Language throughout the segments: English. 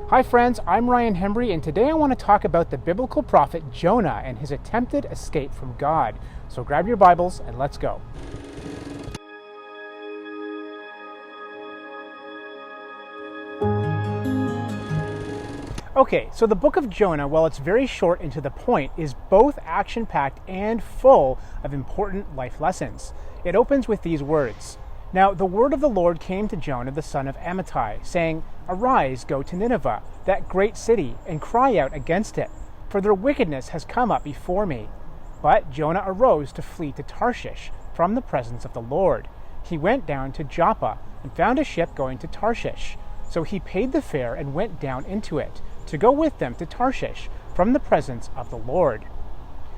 Hi friends, I'm Hembree, and today I want to talk about the biblical prophet Jonah and his attempted escape from God. So grab your Bibles and let's go. Okay, so the book of Jonah, while it's very short and to the point, is both action-packed and full of important life lessons. It opens with these words. Now the word of the Lord came to Jonah the son of Amittai, saying, Arise, go to Nineveh, that great city, and cry out against it, for their wickedness has come up before me. But Jonah arose to flee to Tarshish from the presence of the Lord. He went down to Joppa and found a ship going to Tarshish. So he paid the fare and went down into it, to go with them to Tarshish from the presence of the Lord.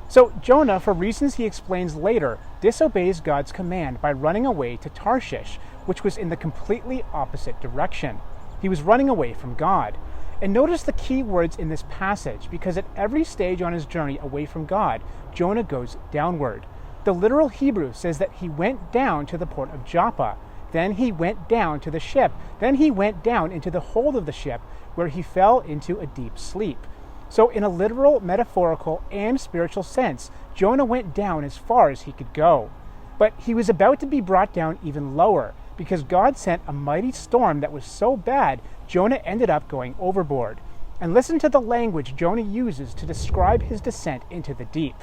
So Jonah, for reasons he explains later, disobeys God's command by running away to Tarshish, which was in the completely opposite direction. He was running away from God. And notice the key words in this passage, because at every stage on his journey away from God, Jonah goes downward. The literal Hebrew says that he went down to the port of Joppa. Then he went down to the ship. Then he went down into the hold of the ship, where he fell into a deep sleep. So in a literal, metaphorical, and spiritual sense, Jonah went down as far as he could go. But he was about to be brought down even lower, because God sent a mighty storm that was so bad, Jonah ended up going overboard. And listen to the language Jonah uses to describe his descent into the deep.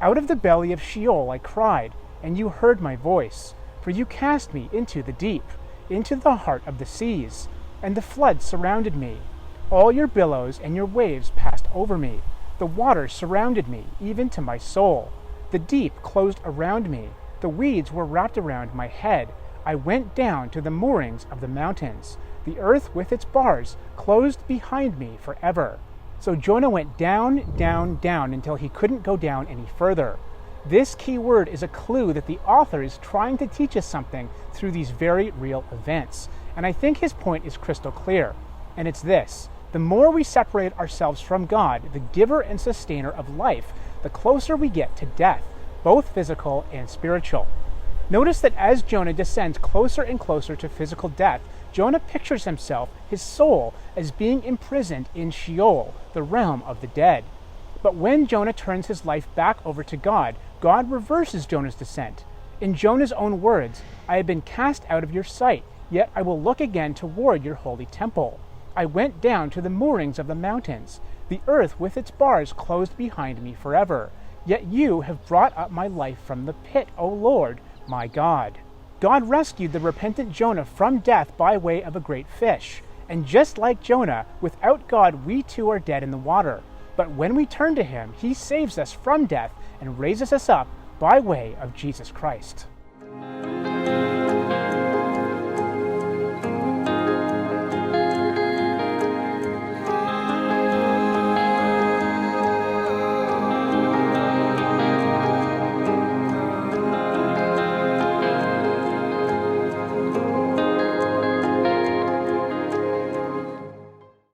Out of the belly of Sheol I cried, and you heard my voice. For you cast me into the deep, into the heart of the seas, and the flood surrounded me. All your billows and your waves passed over me. The waters surrounded me, even to my soul. The deep closed around me. The weeds were wrapped around my head. I went down to the moorings of the mountains. The earth with its bars closed behind me forever. So Jonah went down, down, down until he couldn't go down any further. This key word is a clue that the author is trying to teach us something through these very real events. And I think his point is crystal clear. And it's this. The more we separate ourselves from God, the giver and sustainer of life, the closer we get to death, both physical and spiritual. Notice that as Jonah descends closer and closer to physical death, Jonah pictures himself, his soul, as being imprisoned in Sheol, the realm of the dead. But when Jonah turns his life back over to God, God reverses Jonah's descent. In Jonah's own words, I have been cast out of your sight, yet I will look again toward your holy temple. I went down to the moorings of the mountains. The earth with its bars closed behind me forever. Yet you have brought up my life from the pit, O Lord, my God. God rescued the repentant Jonah from death by way of a great fish. And just like Jonah, without God we too are dead in the water. But when we turn to him, he saves us from death and raises us up by way of Jesus Christ.